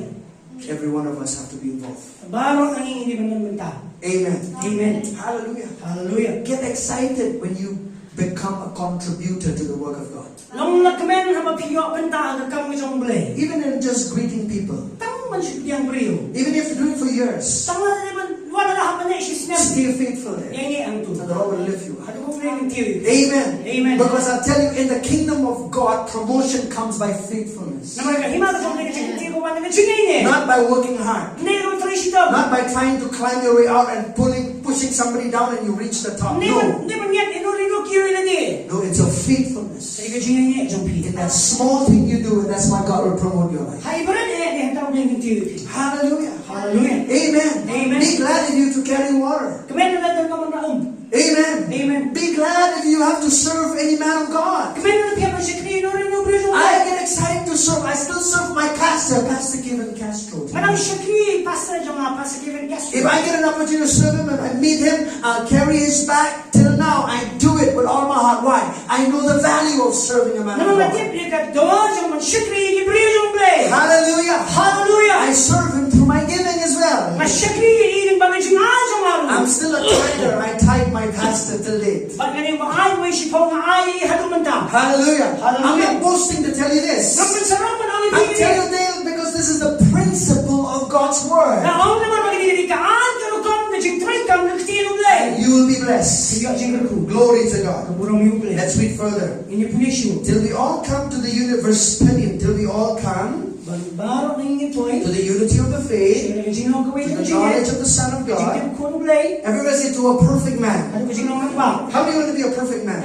Every one of us have to be involved. Baro ang hindi man menta. Amen. Amen. Hallelujah. Hallelujah. Get excited when you become a contributor to the work of God. Long nagkamen na mapiyo benta ang kami sa umble. Even in just greeting people. Tang man siya yang priyo. Even if you're doing it for years. Tang naman wala na hapan na siya snap. Stay faithful there. Yang ang tu. And the Lord will lift you up. Ano ko rin tiyo. Amen. Amen. Because I tell you, in the kingdom of God, promotion comes by faithfulness. Na mga himala sa mga tiyo ko man na chingay. Not by working hard. Hindi ko trishito. Not by trying to climb your way out and pushing somebody down and you reach the top. No. Hindi man yan inulino kiyo lagi. No, it's your faithfulness. Sige chingay niya jump In that small thing you do, and that's why God will promote your life. Hay berat eh hentaw ng tiyo. Hallelujah. Hallelujah. Amen. Amen. Be glad if you to carry water. Kamen na daw ka man Amen. Amen. Be glad if you have to serve any man of God. Kamen na tiya pa siya kini no rin no briso. I get excited to serve. I still serve my pastor, Pastor Kevin Castro. Manang siya kini pastor jo nga pastor Kevin Castro. If I get an opportunity to serve him and I meet him, I'll carry his back. Till now, I do it with all my heart. Why? I know the value of serving a man of Naman God. matip ni ka do jo man siya kini briso ble. Hallelujah. Hallelujah. I serve him through my giving as well. Mas siya kini ba man siya jo nga. I'm still a tither. I tithe my pastor till date. But kani ba ay way si po nga ay haduman ta. Hallelujah. Hallelujah. I'm not boasting to tell you this. Naman sarap man ang I tell ibigay. you this because this is the principle of God's word. Na ang naman magiging ka an ko kom na blessed. Glory to God. Let's read further. Till we all come to the verse 13. Till we all come to the unity of the faith, to the knowledge of the Son of God. Everybody say to a perfect man. How do you want to be a perfect man?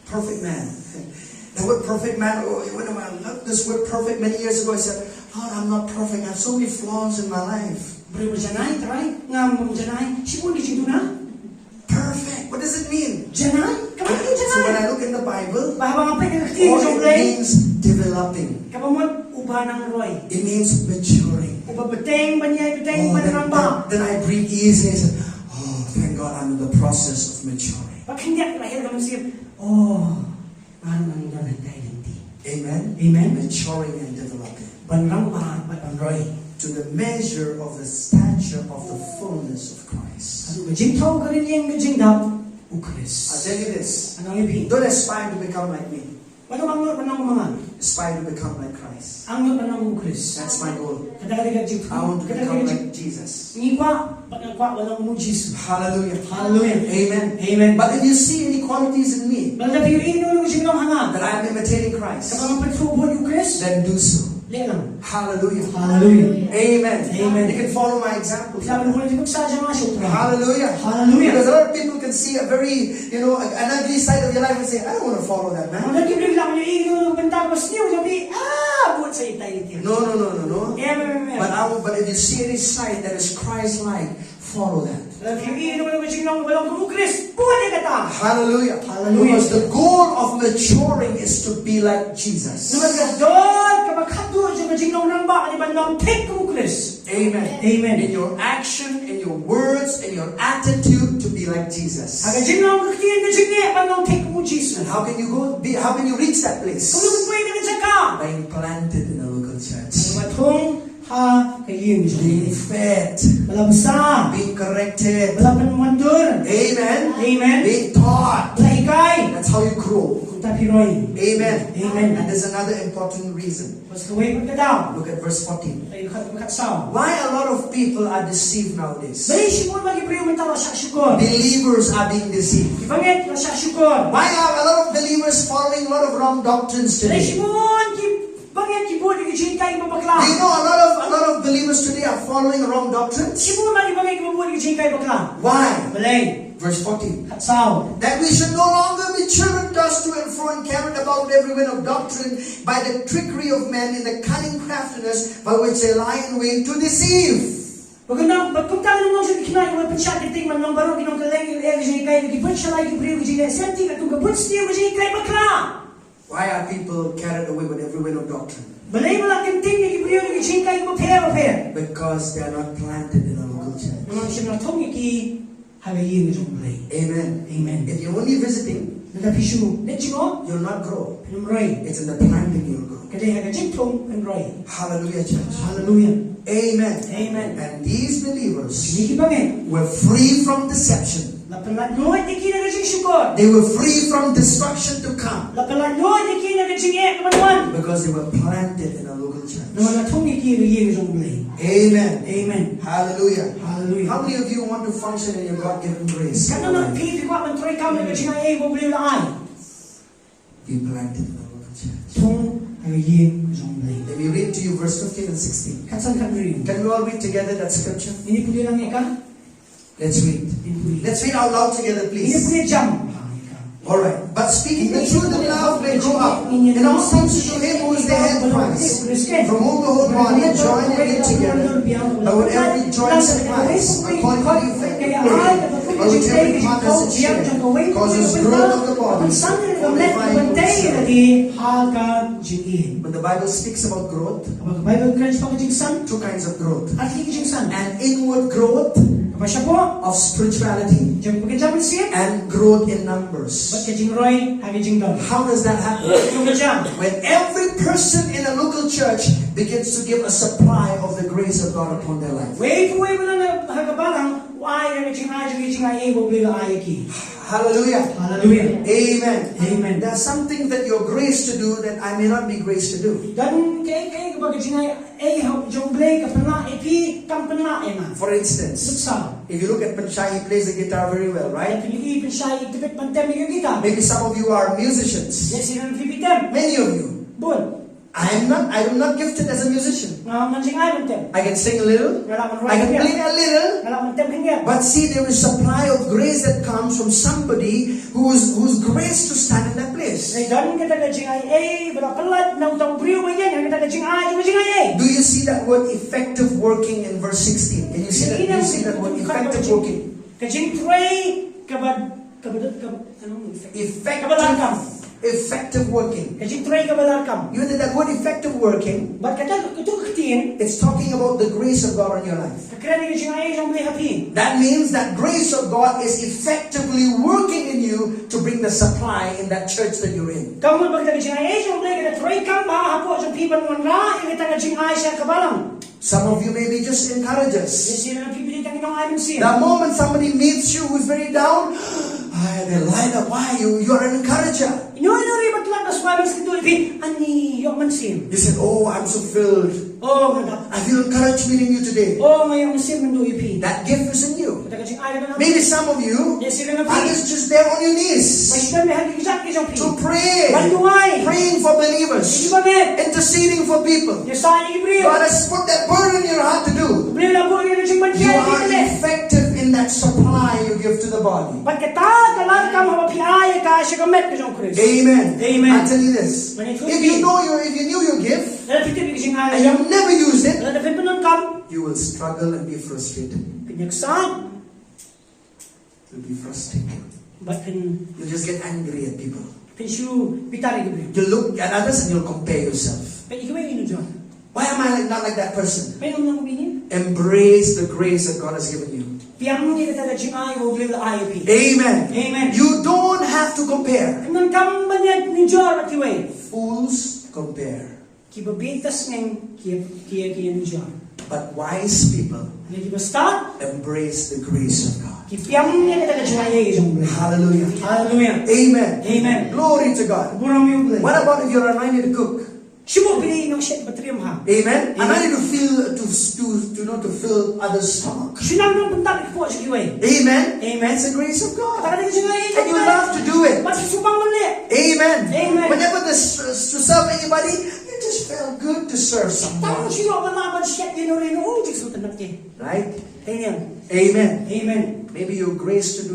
Perfect man. The word perfect man, when I learned this word perfect many years ago, I said, Lord, I'm not perfect. I have so many flaws in my life. Perfect. What does it mean? So when I look in the Bible, it means developing. It means maturing. Then I breathe easy and say, oh, thank God I'm in the process of maturing. Amen? Amen. Maturing and developing. To the measure of the stature of the fullness of Christ. I'll tell you this. Don't aspire to become like me. Aspire to become like Christ. That's my goal. I want to become like Jesus. Hallelujah. Hallelujah. Amen. Amen. But if you see any qualities in me that I am imitating Christ, then do so. Hallelujah. Hallelujah. Amen. Amen. You can follow my example. Hallelujah. Hallelujah. Because a lot of people can see a very, an ugly side of your life and say, I don't want to follow that man. No. But if you see any side that is Christ-like, follow that. Hallelujah. Because the goal of maturing is to be like Jesus. Amen. Amen. In your action, in your words, in your attitude, to be like Jesus. And how can you reach that place? Being planted in a local church. Being fed, being corrected, amen, being taught. That's how you grow. Amen. And there's another important reason. Look at verse 14. Why a lot of people are deceived nowadays? Believers are being deceived. Why are a lot of believers following a lot of wrong doctrines today? Do you know a lot of believers today are following wrong doctrines? Why? Verse 14. That we should no longer be children tossed to and fro and carried about every wind of doctrine by the trickery of men in the cunning craftiness by which they lie in wait to deceive. Why are people carried away with every wind of doctrine? Because they are not planted in a local church. Amen. If you're only visiting, you'll not grow. It's in the planting you'll grow. Hallelujah, church. Hallelujah. Amen. And these believers were free from deception. They were free from destruction to come. Because they were planted in a local church. Amen. Hallelujah. How many of you want to function in your God-given grace? Be planted in a local church. Let me read to you verse 15 and 16. Can we all read together that scripture? Let's read. Let's read out loud together, please. Alright. But speaking the truth in love may grow up in all things to him who is the head Christ, from whom the whole body joined and knit together, but with every joint supplies, according to the effect of glory, by which every part has its share, causes growth of the body, fortifying itself. When the Bible speaks about growth, two kinds of growth. An inward growth of spirituality and growth in numbers. How does that happen? When every person in a local church begins to give a supply of the grace of God upon their life. Hallelujah. Amen. There's something that you're graced to do that I may not be graced to do. For instance, if you look at Panchai, he plays the guitar very well, right? Maybe some of you are musicians. Many of you. I'm not gifted as a musician. I can sing a little, I can play a little, but see, there is supply of grace that comes from somebody who's graced to stand in that place. Do you see that word effective working in verse 16? Can you see that? You see that word effective working? Effective working. You know that word effective working, it's talking about the grace of God on your life. That means that grace of God is effectively working in you to bring the supply in that church that you're in. Some of you maybe just encouragers. The moment somebody meets you who's very down, they light up. Why? You're an encourager. You said, oh, I'm so filled. I feel encouraged meeting you today. That gift is in you. Maybe some of you are just there on your knees to pray, praying for believers, interceding for people. God has put that burden in your heart to do. You are effective in that supply you give to the body. Amen. Amen. I tell you this: if you knew your gift and you've never used it, you will struggle and be frustrated. You'll be frustrated. You'll just get angry at people. You'll look at others and you'll compare yourself. Why am I not like that person? Embrace the grace that God has given you. Amen. Amen. You don't have to compare. Fools compare. But wise people embrace the grace of God. Hallelujah. Hallelujah. Amen. Amen. Glory to God. What about if you're anointed to cook? Amen. Anointed to fill others' stomach. Amen. Amen. It's the grace of God. And you love to do it. Amen. Amen. Whenever to serve anybody, you just felt good to serve someone. Right? Amen. Amen. Maybe you're graced to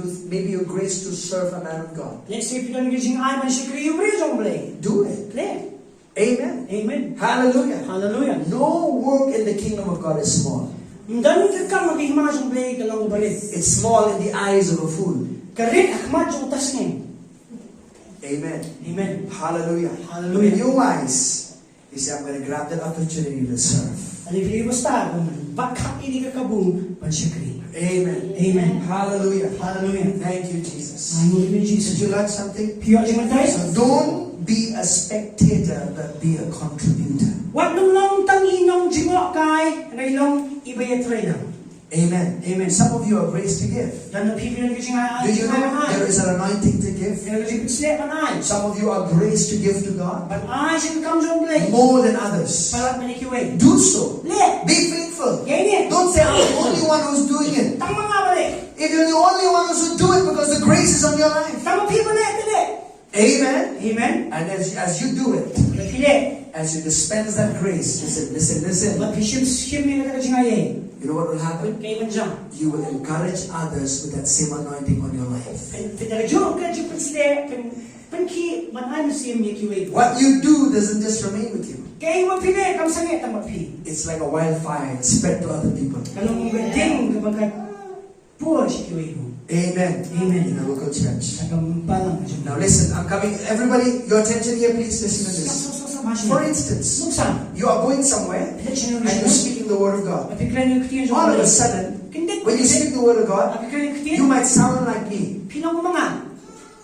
serve a man of God. Do it. Amen. Amen. Hallelujah. Hallelujah. No work in the kingdom of God is small. It's small in the eyes of a fool. Amen. Amen. Hallelujah. Hallelujah. In your eyes, you say, I'm going to grab that opportunity to serve. Amen. Amen. Hallelujah. Hallelujah. Thank you, Jesus. Did you learn something? So don't be a spectator, but be a contributor. Amen. Amen. Some of you are graced to give. Do you know there is an anointing to give? Some of you are graced to give to God more than others. Do so. Be faithful. Don't say, I'm the only one who's doing it. If you're the only one who's do it because the grace is on your life. Amen. Amen. And as you do it, as you dispense that grace, listen. You know what will happen? You will encourage others with that same anointing on your life. What you do doesn't just remain with you. It's like a wildfire. It's spread to other people. Amen. Amen. In a local church. Now listen, I'm coming. Everybody, your attention here, please listen to this. For instance, you are going somewhere and you're speaking the word of God. All of a sudden, when you speak the word of God, you might sound like me.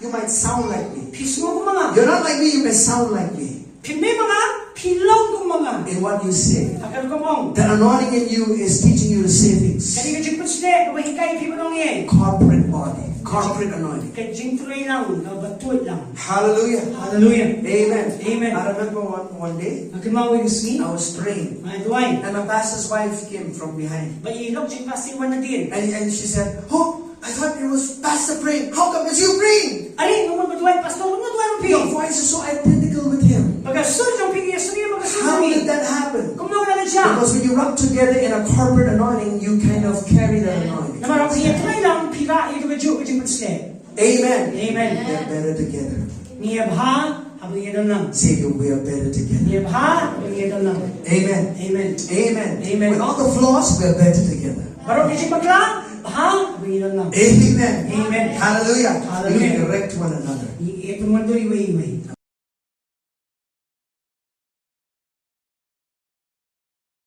You might sound like me. You're not like me, you may sound like me. Pimay mga pilong kong mga. in what you say. Agar komong. The anointing in you is teaching you to say things. Kani ka jingput sila, kabahikay pimanong yan. Corporate body, corporate anointing. Ka jingtuloy lang, kabatuit lang. Hallelujah. Hallelujah. Amen. Amen. I remember one day Ang kimawi gusto I was praying, Ay, duway. and my pastor's wife came from behind, Mailog jing pasiwan na din. and she said, "Oh, I thought it was pastor praying. How come it's you praying? Ari, nung magduway, pastor, nung magduway mo Your pi. voice is so identical with him. Pagkasunod yung pi, sunod yung How magasunod did ni. that happen? Kung nauna na siya. Because when you rub together in a corporate anointing, you kind of carry that anointing. Namarang siya, tunay lang, pira, ito ka jing jingput sila. Amen. Amen. They're better together. Niyabha, habang iyan lang. Say, we are better together. Niyabha, habang iyan lang. Amen. Amen. Amen. Amen. With all the flaws, we are better together. Barong kasi magla, bahang, habang iyan lang. Amen. Amen. Hallelujah. Hallelujah. We correct one another. Iipon man doon, iway-iway.